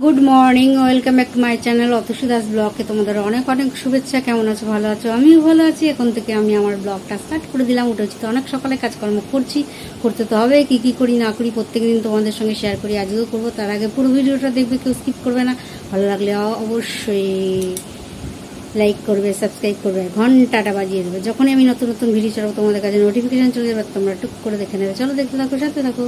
Good morning, welcome back to my channel Atasi Das ব্লগে তোমাদের অনেক অনেক শুভেচ্ছা। কেমন আছো? ভালো আছো? আমিও ভালো আছি। এখন থেকে আমি আমার ব্লগটা স্টার্ট করে দিলাম। উঠেছি তো অনেক সকালে, কাজকর্ম করতে তো হবে। কি করি না করি প্রত্যেকদিন তোমাদের সঙ্গে শেয়ার করি, আজকেও করবো। তার আগে পুরো ভিডিওটা দেখবে, কেউ স্কিপ করবে না। ভালো লাগলে অবশ্যই লাইক করবে, সাবস্ক্রাইব করবে, ঘন্টাটা বাজিয়ে দেবে। যখনই আমি নতুন নতুন ভিডিও ছাড়বো তোমাদের কাছে নোটিফিকেশন চলে যাবে, তোমরা টুক করে দেখে নেবে। চলো দেখতে থাকো, সাথে থাকো।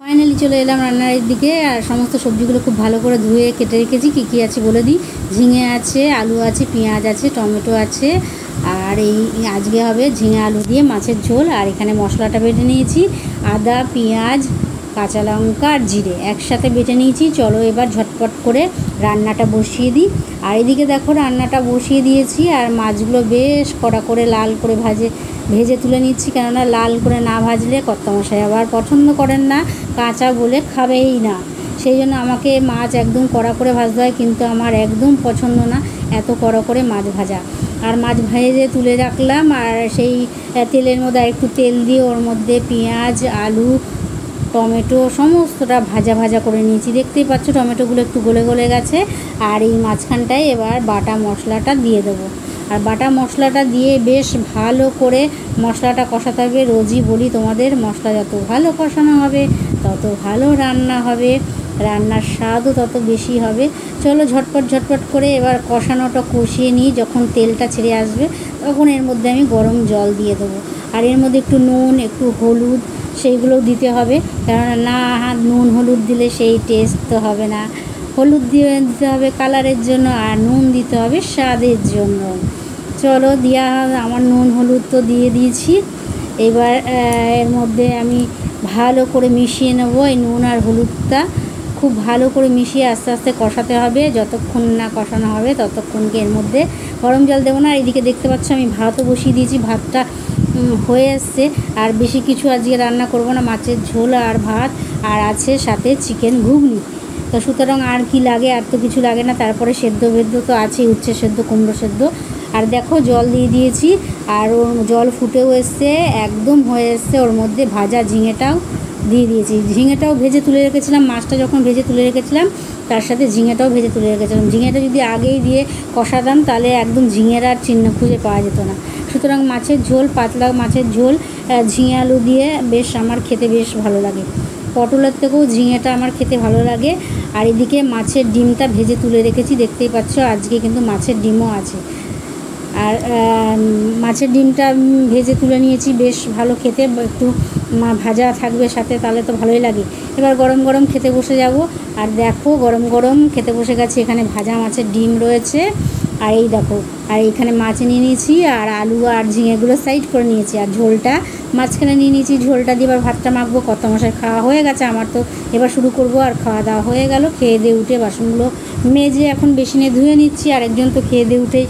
ফাইনালি চলে এলাম রান্নার দিকে। আর সমস্ত সবজিগুলো খুব ভালো করে ধুয়ে কেটে রেখেছি। কী আছে বলে দিই। ঝিঙে আছে, আলু আছে, পেঁয়াজ আছে, টমেটো আছে। আর এই আজকে হবে ঝিঙে আলু দিয়ে মাছের ঝোল। আর এখানে মশলাটা বেটে নিয়েছি, আদা, পেঁয়াজ, কাঁচা লঙ্কা আর জিরে একসাথে বেটে নিয়েছি। চলো এবার ঝটপট করে রান্নাটা বসিয়ে দিই। আর এদিকে দেখো রান্নাটা বসিয়ে দিয়েছি। আর মাছগুলো বেশ কড়া করে লাল করে ভেজে তুলে নিচ্ছি, কেননা লাল করে না ভাজলে কর্তামশাই আবার পছন্দ করেন না, কাঁচা বলে খাবেই না। সেই জন্য আমাকে মাছ একদম কড়া করে ভাজতে হয়, কিন্তু আমার একদম পছন্দ না এত কড়া করে মাছ ভাজা। আর মাছ ভেজে তুলে রাখলাম। আর সেই তেলের মধ্যে একটু তেল দিয়ে ওর মধ্যে পেঁয়াজ, আলু, টমেটো সমস্তটা ভাজা করে নিয়েছি। দেখতেই পাচ্ছ টমেটোগুলো একটু গলে গেছে। আর এই মাঝখানটায় এবার বাটা মশলাটা দিয়ে দেবো। আর বাটা মশলাটা দিয়ে বেশ ভালো করে মশলাটা কষাতে হবে। রোজই বলি তোমাদের, মশলা যত ভালো কষানো হবে তত ভালো রান্না হবে, রান্নার স্বাদও তত বেশি হবে। চলো ঝটপট করে এবার কষানোটা কষিয়ে নিই। যখন তেলটা ছেড়ে আসবে তখন এর মধ্যে আমি গরম জল দিয়ে দেবো। আর এর মধ্যে একটু নুন, একটু হলুদ সেইগুলোও দিতে হবে, কেননা নুন হলুদ দিলে সেই টেস্ট তো হবে না। হলুদ দিতে হবে কালারের জন্য, আর নুন দিতে হবে স্বাদের জন্য। চলো আমার নুন হলুদ তো দিয়ে দিয়েছি। এবার এর মধ্যে আমি ভালো করে মিশিয়ে নেবো। এই নুন আর হলুদটা খুব ভালো করে মিশিয়ে আস্তে আস্তে কষাতে হবে। যতক্ষণ না কষানো হবে ততক্ষণকে এর মধ্যে গরম জল দেবো না। এদিকে দেখতে পাচ্ছ আমি ভাতও বসিয়ে দিয়েছি, ভাতটা হয়ে এসছে। আর বেশি কিছু আজকে রান্না করব না, মাছের ঝোল আর ভাত, আর আছে সাথে চিকেন ঘুগনি। তো সুতরাং আর কি লাগে, আর তো কিছু লাগে না। তারপরে সেদ্ধ তো আছেই, উচ্ছে সেদ্ধ, কুমড়ো সেদ্ধ। আর দেখো জল দিয়ে দিয়েছি, আর ওর জল ফুটেও এসছে, একদম হয়ে এসছে। ওর মধ্যে ভাজা ঝিঙেটাও দিয়ে দিয়েছি। ঝিঙেটাও ভেজে তুলে রেখেছিলাম, মাছটা যখন ভেজে তুলে রেখেছিলাম তার সাথে ঝিঙেটাও ভেজে তুলে রেখেছিলাম। ঝিঙেটা যদি আগেই দিয়ে কষাতাম তাহলে একদম ঝিঙের আর চিহ্ন খুঁজে পাওয়া যেত না। সুতরাং মাছের ঝোল, পাতলা মাছের ঝোল ঝিঙে আলু দিয়ে বেশ আমার খেতে বেশ ভালো লাগে। পটলের থেকেও ঝিঙেটা আমার খেতে ভালো লাগে। আর এদিকে মাছের ডিমটা ভেজে তুলে রেখেছি, দেখতেই পাচ্ছ আজকে কিন্তু মাছের ডিমও আছে। আর মাছের ডিমটা ভেজে তুলে নিয়েছি, বেশ ভালো খেতে, একটু ভাজা থাকবে সাথে, তাহলে তো ভালোই লাগে। এবার গরম গরম খেতে বসে যাব। আর দেখো গরম গরম খেতে বসে গেছি। এখানে ভাজা মাছের ডিম রয়েছে, আর এই দেখো, আর এইখানে মাছ নিয়ে নিয়েছি, আর আলু আর ঝিঙেগুলো সাইড করে নিয়েছি, আর ঝোলটা মাঝখানে নিয়ে নিয়েছি। ঝোলটা দিয়ে এবার ভাতটা মাখবো। কর্তামশাই খাওয়া হয়ে গেছে, আমার তো এবার শুরু করব। আর খাওয়া দাওয়া হয়ে গেল, খেয়ে দিয়ে উঠে বাসনগুলো মেজে এখন বেসিনে ধুয়ে নিচ্ছি। আর একজন তো খেয়ে দিয়ে উঠেই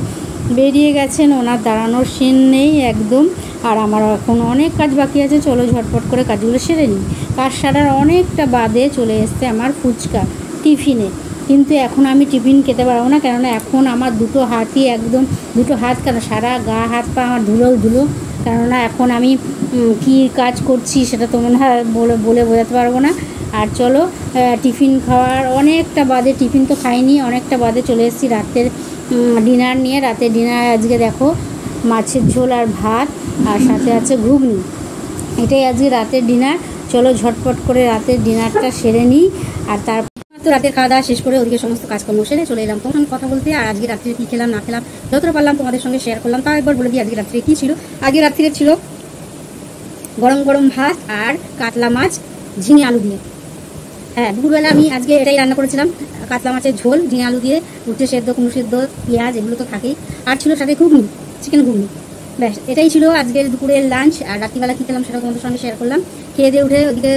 বেরিয়ে গেছেন, ওনার দাঁড়ানোর সিন নেই একদম। আর আমার এখন অনেক কাজ বাকি আছে, চলো ঝটপট করে কাজগুলো সেরে নিই। কাজ সারার অনেকটা বাদে চলে এসছে আমার ফুচকা টিফিনে। কিন্তু এখন আমি টিফিন খেতে পারবো না, কেননা এখন আমার দুটো হাত কেন সারা গা হাত পা আমার ধুলো। কেননা এখন আমি কি কাজ করছি সেটা তো মনে হয় বলে বোঝাতে পারবো না। আর চলো টিফিন খাওয়ার অনেকটা বাদে, টিফিন তো খাইনি, অনেকটা বাদে চলে এসেছি রাতের ডিনার নিয়ে। রাতের ডিনার আজকে দেখো মাছের ঝোল আর ভাত, আর সাথে আছে ঘুগনি। এটাই আজকে রাতের ডিনার। চলো ঝটপট করে রাতের ডিনারটা সেরে নিই। আর তারপর তো রাতের খাওয়া দাওয়া শেষ করে ওদিকে সমস্ত কাজকর্ম সেরে চলে এলাম তোমার সঙ্গে কথা বলতে। আর আজকে রাত্রে কী খেলাম না খেলাম যতটা পারলাম তোমাদের সঙ্গে শেয়ার করলাম। তাও একবার বলে দিই আজকে রাত্রে কী ছিল। আজকে রাত্রে ছিল গরম গরম ভাত আর কাতলা মাছ ঝিঙে আলু দিয়ে। হ্যাঁ, দুপুরবেলা আমি আজকে এটাই রান্না করেছিলাম, কাতলা মাছের ঝোল ঝিঙে আলু দিয়ে, উচ্ছে সেদ্ধ, কুমড়ো সেদ্ধ, পেঁয়াজ, এগুলো তো থাকেই। আর ছিল সাথে ঘুগনি, চিকেন ঘুগনি। ব্যাস এটাই ছিল আজকের দুপুরের লাঞ্চ। আর রাত্রিবেলা কী খেলাম সেটা তোমাদের সঙ্গে শেয়ার করলাম। খেয়ে দিয়ে উঠে ওদিকে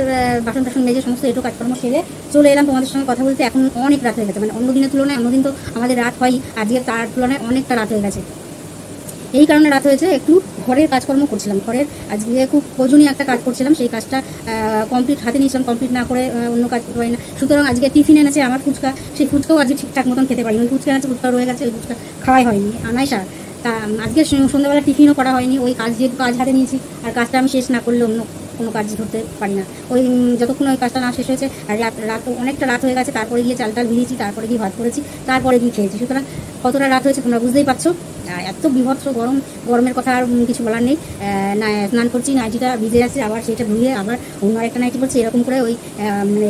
বাসন টাসন মেজে সমস্ত একটু কাজকর্ম সেরে চলে এলাম তোমাদের সঙ্গে কথা বলতে। এখন অনেক রাত হয়ে গেছে, মানে অন্য দিনের তুলনায়, অন্যদিন তো আমাদের রাত হয়, আজকে তার তুলনায় অনেকটা রাত হয়ে গেছে। এই কারণে রাত হয়েছে, একটু ঘরের কাজকর্ম করছিলাম। ঘরের আজকে খুব প্রয়োজনীয় একটা কাজ করছিলাম, সেই কাজটা কমপ্লিট হাতে নিয়েছিলাম, কমপ্লিট না করে অন্য কাজ করতে পারি না। সুতরাং আজকে টিফিন এনেছে আমার ফুচকা, সেই ফুচকাও আজকে ঠিকঠাক মতন খেতে পারিনি। ওই ফুচকা এনেছে, ফুচকা রয়ে গেছে, ওই ফুচকা খাওয়াই হয়নি, আনাই সার। তা আজকে সন্ধ্যাবেলা টিফিনও করা হয়নি, ওই কাজ যেহেতু কাজ হাতে নিয়েছি, আর কাজটা আমি শেষ না করলে অন্য কোনো কাজ ধরতে পারি না। ওই যতক্ষণ ওই কাজটা না শেষ হয়েছে, আর রাত অনেকটা রাত হয়ে গেছে, তারপরে গিয়ে চাল ভিজিয়েছি, তারপরে গিয়ে ভাত করেছি, তারপরে গিয়ে খেয়েছি। সুতরাং কতটা রাত হয়েছে তোমরা বুঝতেই পারছো। আর এত বিভৎস গরমের কথা আর কিছু বলার নেই। না স্নান করছি, নাইটিটা ভিজে যাচ্ছে, আবার সেটা ধুয়ে আবার অন্য আরেকটা নাইটি পড়ছে, এরকম করে ওই মানে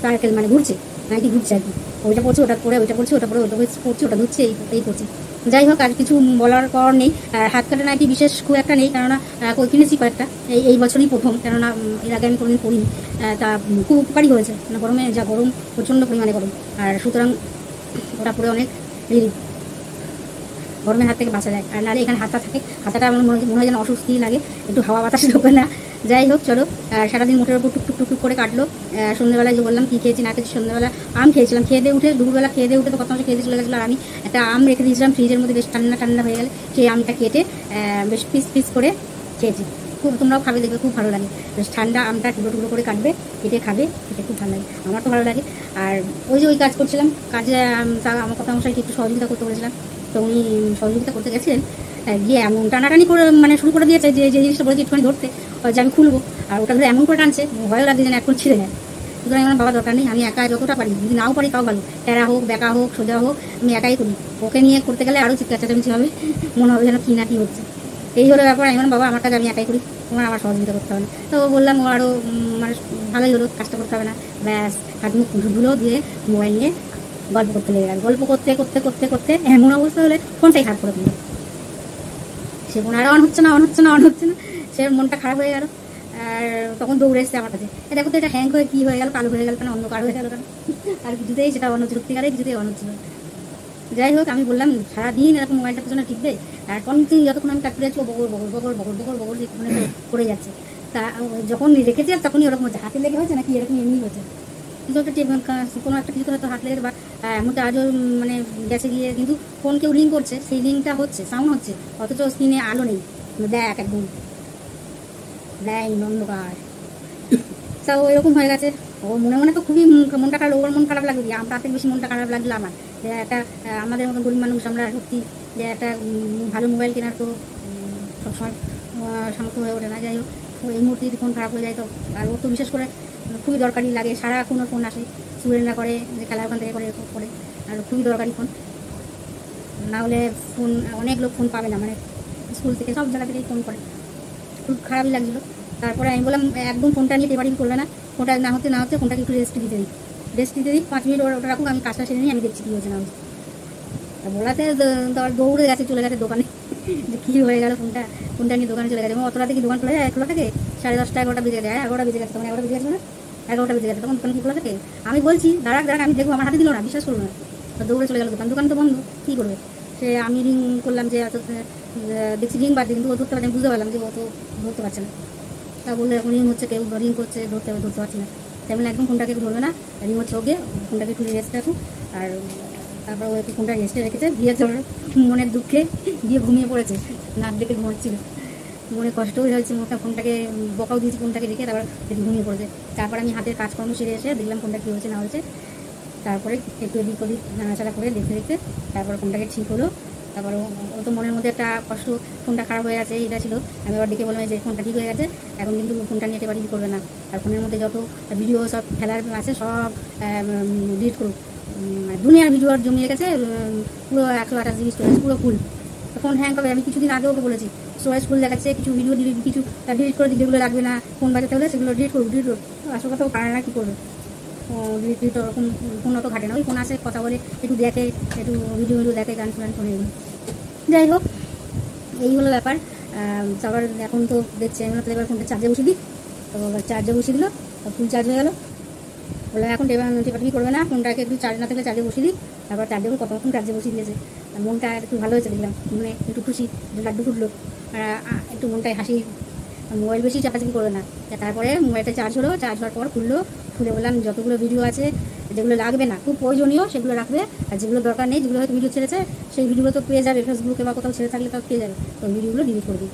সার্কেল মানে ঘুরছে, নাইটি ঘুরছে আর কি। ওইটা পড়ছে, ওটা পরে ওইটা পড়ছে, ওটা পরে ওইটা পড়ছে, ওটা ধুচ্ছে, এই করছি। যাই হোক, আর কিছু বলার পর নেই। হাত কাটা নাইটি বিশেষ খুব একটা নেই, কেননা কিনেছি কয়েকটা, এই বছরই প্রথম, কেননা এর আগে আমি কোনোদিন পরিনি। তা খুব উপকারী হয়েছে, মানে গরমে যা গরম, প্রচণ্ড পরিমাণে গরম, আর সুতরাং ওটা পরে অনেক রিলিফ, গরমের হাত থেকে বাঁচা যায়। আর নাহলে এখানে হাতটা আমার মনে হয় যেন অস্বস্তি লাগে, একটু হাওয়া বাতাস ঢোকে না। যাই হোক, চলো। সারাদিন মোটের উপর টুকটুক করে কাটলো। সন্ধ্যেবেলায় যে বললাম কী খেয়েছি না খেয়েছি, সন্ধ্যেবেলা আম খেয়েছিলাম, খেয়ে দিয়ে উঠে, দুপুরবেলা খেয়ে দিয়ে উঠে তো কত মাসে খেয়ে দিয়ে চলে গেছিলো। আর আমি একটা আম রেখে দিয়েছিলাম ফ্রিজের মধ্যে, বেশ ঠান্ডা হয়ে গেলে সেই আমটা কেটে বেশ পিস করে খেয়েছি। খুব, তোমরাও খাবে, দেখবে খুব ভালো লাগে। বেশ ঠান্ডা আমটা টুকরো করে কাটবে, কেটে খাবে, খেতে খুব ভালো লাগে, আমার তো ভালো লাগে। আর ওই যে ওই কাজ করছিলাম, কাজে আমার কথা মশাইকে একটু সহযোগিতা করতে বলেছিলাম, তো উনি সহযোগিতা করতে গেছিলেন, গিয়ে এমন টানাটানি করে মানে শুরু করে দিয়েছে যে জিনিসটা বলেছি একটুখানি ধরতে, যে আমি খুলবো, আর ওটা ধরে এমন করে টানছে, ভয়ও লাগছে যেন এখন ছিঁড়ে যায়। সুতরাং আমার বাবা দরকার নেই, আমি একা যতটা পারি, যদি নাও পারি তাও ভালো, টেরা হোক, বেঁকা হোক, সোজা হোক, আমি একাই করি। ওকে নিয়ে করতে গেলে আরও চিৎকার চেঁচামেচি হবে, মনে হবে যেন কী না কী হচ্ছে। এই হলো ব্যাপার। আমি বাবা, আমার কাজ আমি একাই করি, তোমার আমার সহযোগিতা করতে হবে না। তো বললাম, ও আরও মানে ভালোই হলো, কাজটা করতে হবে না, ব্যাস হাত মুখ ধুলো দিয়ে মোবাইল নিয়ে গল্প করতে লেগে গেল। গল্প করতে করতে করতে করতে এমন অবস্থা হলে ফোনটাই খারাপ করে দিল। সে ফোন আর অন হচ্ছে না, সে মনটা খারাপ হয়ে গেল। আর তখন দৌড়ে এসছে আমার কাছে, দেখো তো এটা হ্যাং হয়ে কী হয়ে গেল, কালো হয়ে গেল কেন, অন্য কালো হয়ে গেল কেন, আর কিছুতেই সেটা অন্য সত্যিকারে কিছুতেই অন্য ছিল। যাই হোক, আমি বললাম সারাদিন এরকম মোবাইলটা পেছনে টিপবে, আর কন্টিনিউ যতক্ষণ আমি কাটতে যাচ্ছি বগর মানে করে যাচ্ছে। তা যখন রেখেছে তখনই ওরকম হচ্ছে, হাতে লেগে হয়েছে নাকি এরকম এমনি হচ্ছে, কিন্তু একটা কোনো একটা কিছু হয়তো হাত লেগে বা এমনটা আজও মানে গেছে গিয়ে, কিন্তু ফোন কেউ লিঙ্ক করছে, সেই লিঙ্কটা হচ্ছে, সাউন্ড হচ্ছে, অথচ স্ক্রিনে আলো নেই, দেখ একদম অন্ধকার। তা এরকম হয়ে গেছে। ও মনে তো খুবই মনটা খারাপ, ওর মন খারাপ লাগবে, তার থেকে বেশি মনটা খারাপ লাগলো আমার, যে একটা আমাদের মতো গরিব মানুষ আমরা, সত্যি যে একটা ভালো মোবাইল কেনার তো সবসময় সামর্থ্য হয়ে ওঠে না। যাই হোক, এই মুহূর্তে যদি ফোন খারাপ হয়ে যায় তো, আর ও তো বিশেষ করে খুবই দরকারি লাগে, সারাক্ষণ ওর ফোন আসে, স্টুডেন্টরা করে যে খেলা ওখান থেকে করে, আর খুবই দরকারি ফোন, না হলে ফোন অনেক লোক ফোন পাবে না, মানে স্কুল থেকে সব জায়গা থেকেই ফোন করে, খুব খারাপই লাগছিলো। তারপরে আমি বললাম একদম ফোনটা নিয়ে টেপারিং করবে না, ফোনটা না হতে ফোনটাকে একটু রেস্ট দিতে দিই 5 মিনিট, ওটা রাখুক, আমি কাজটা সেরে নিই, আমি দেখছি কী হচ্ছে না হচ্ছে। তা বলাতে দৌড়ে গেছে, চলে গেছে দোকানে, যে কী হয়ে গেল, ফোনটা নিয়ে দোকানে চলে গেছে। এবং অত রাতে কি দোকান খোলা যায়? খোলা থাকে 10:30 11টা বেজে গেছে, 11টা বেজে গেছে, তখন 11টা বেজে গেছে, 11টা বেজে গেছে, তখন দোকান কি খোলা থাকে? আমি বলছি দাঁড়াক, আমি দেখবো, আমার হাতে দিল না, বিশ্বাস করবো না, দৌড়ে চলে গেল দোকান তো বন্ধ, কী করবে সে। আমি রিং করলাম, যে দেখছি রিং বাজছে, কিন্তু ও ধরতে পারছে, আমি বুঝতে পারলাম যে ও তো ধরতে পারছে না। তা বললে এখন রিং হচ্ছে, কেউ রিং করছে, ধরতে পারছি না, তাই বলে একদম ফোনটাকে একটু ধরবে না, রিং হচ্ছে ওকে, ফোনটাকে একটু রেস্ট রাখুক। আর তারপর ও একটু ফোনটা রেস্টে রেখেছে, দিয়ে তোর মনের দুঃখে দিয়ে ঘুমিয়ে পড়েছে, নাক ডেকে ঘুমাচ্ছিল, মনে কষ্টও হয়েছে, ফোনটাকে বকাও দিয়েছি, ফোনটাকে রেখে তারপর ঘুমিয়ে পড়েছে। তারপর আমি হাতের কাজকর্ম সেরে এসে দেখলাম ফোনটা কী হয়েছে না হয়েছে, তারপরে একটু এদিক ওদিক নাড়াচাড়া করে দেখতে তারপর ফোনটাকে ঠিক হলো। তারপর ও তো মনের মধ্যে একটা কষ্ট, ফোনটা খারাপ হয়ে আছে এটা ছিল। আমি আবার ডেকে বললাম যে ফোনটা ঠিক হয়ে গেছে, এখন কিন্তু ফোনটা নিয়ে এবারে করবে না, আর ফোনের মধ্যে যত ভিডিও সব খেলার আছে সব ডিলিট করুক, দুনিয়ার ভিডিও আর জমিয়ে গেছে, পুরো 128 জিবি স্টোরেজ, পুরো ফুল। ফোন হ্যাং হবে, আমি কিছুদিন আগে ওকে বলেছি, স্টোরেজ ফুল দেখাচ্ছে, কিছু ভিডিও কিছু ডিলিট করে দিই, যেগুলো লাগবে না ফোন বাজাতে হলে সেগুলো ডিলিট করুক। আসল কথা ও পারে না, কী করবে, ডিলিট ওরকম ফোন অত ঘাটে না, ওই ফোন আসে, কথা বলে, একটু দেখে, একটু ভিডিও দেখে, গান ফোনে। যাই হোক, এই হলো ব্যাপার। তারপর এখন তো দেখছি আমি এবার ফোনটা চার্জে বসিয়ে দিই, তো চার্জে বসিয়ে দিল, ফুল চার্জ হয়ে গেলো। বললাম এখন টেপাটি করবে না, ফোনটাকে একটু চার্জ না থাকলে চার্জে বসিয়ে দিই। তারপর চার্জে কতক্ষণ চার্জে বসিয়ে দিয়েছে, মনটা একটু ভালো হয়েছে, দেখলাম মানে একটু খুশি, লাড্ডু ফুটলো, একটু মনটায় হাসি। মোবাইল বেশি চাপাচাপি করবে না। তারপরে মোবাইলটা চার্জ হলো, চার্জ হওয়ার পর খুলে বললাম যতগুলো ভিডিও আছে, যেগুলো লাগবে না, খুব প্রয়োজনীয় সেগুলো রাখবে, আর যেগুলো দরকার নেই, যেগুলো হয়তো ভিডিও ছেড়েছে সেই ভিডিওগুলো তো পেয়ে যাবে, ফেসবুকে বা কোথাও ছেড়ে থাকলে তাও পেয়ে যাবে, তো ভিডিওগুলো ডিলিট করে দিই।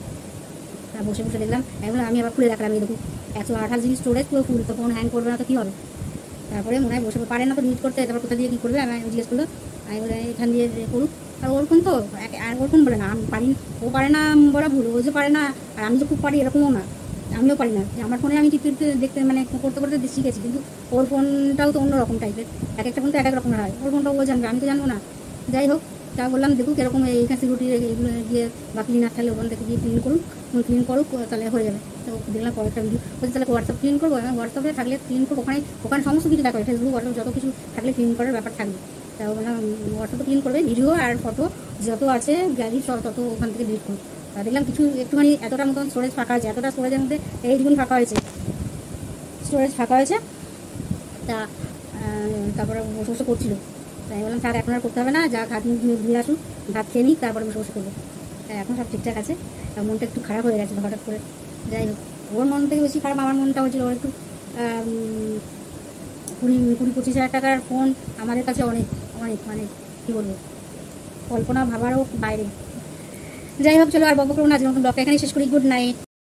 বসে দেখলাম, এগুলো আমি আবার খুলে রাখলাম, এই দেখুন 128 জিবি স্টোরেজ, পুরো ফুল, তো ফোন হ্যাং করবে না তো কী হবে। তারপরে মনে হয় বসে পারে না তো ডিলিট করতে, তারপর কোথা দিয়ে কী করবে আমি জিজ্ঞেস করলো, আমি বলে এখান দিয়ে করুক। আর ওরকম তো আর ওরকম বলে না, আমি পারি, ও পারে না বলা ভুল, ও যে পারে না আর আমি যে খুব পারি এরকমও না, আমিও পারি না, যে আমার ফোনে আমি টিপতে দেখতে মানে করতে করতে শিখেছি, কিন্তু ওর ফোনটাও তো অন্যরকম টাইপের, এক একটা ফোন তো এক এক রকমের হয়, ওর ফোনটাও ও জানবে, আমি তো জানবো না। যাই হোক, তা বললাম দেখুক এরকম এইখানে সিকিউরিটি এইগুলো গিয়ে বা ক্লিনার থাকলে ওখান থেকে গিয়ে ক্লিন করুক তাহলে হয়ে যাবে। তো দেখলাম পরেরটা ভিডিও বলছে তাহলে হোয়াটসঅ্যাপ ক্লিন করবো, হোয়াটসঅ্যাপে থাকলে ক্লিন করবো, ওখানে সমস্ত কিছু দেখা, ফেসবুক হোয়াটসঅ্যাপ যত কিছু থাকলে ক্লিন করার ব্যাপার থাকবে। তা বললাম হোয়াটসঅ্যাপে ক্লিন করবে, ভিডিও আর ফটো যত আছে গ্যালারি তত ওখান থেকে ডিলিট করবো। দেখলাম কিছু একটুখানি এতটা মতন স্টোরেজ ফাঁকা আছে, এতটা স্টোরেজের মধ্যে এইটুকুন ফাঁকা হয়েছে, স্টোরেজ ফাঁকা হয়েছে। তা তারপরে বসে বসে করছিল, তাই বললাম থাক এখন আর করতে হবে না, যা হাত মুখ ধুয়ে আসুন, ভাত খেয়ে নিই, তারপরে বসে বসে করবো। তাই এখন সব ঠিকঠাক আছে, মনটা একটু খারাপ হয়ে গেছিলো হঠাৎ করে। যাই হোক, ওর মন থেকে বেশি খারাপ আমার মনটা হয়েছিল, ওর একটু 20-25 হাজার টাকার ফোন আমাদের কাছে অনেক অনেক মানে কী বলবো, কল্পনা ভাবারও বাইরে। যাই হোক চলো আর বকবক করবো না, আজকের মতন ব্লগটা এখানেই শেষ করি। Good night.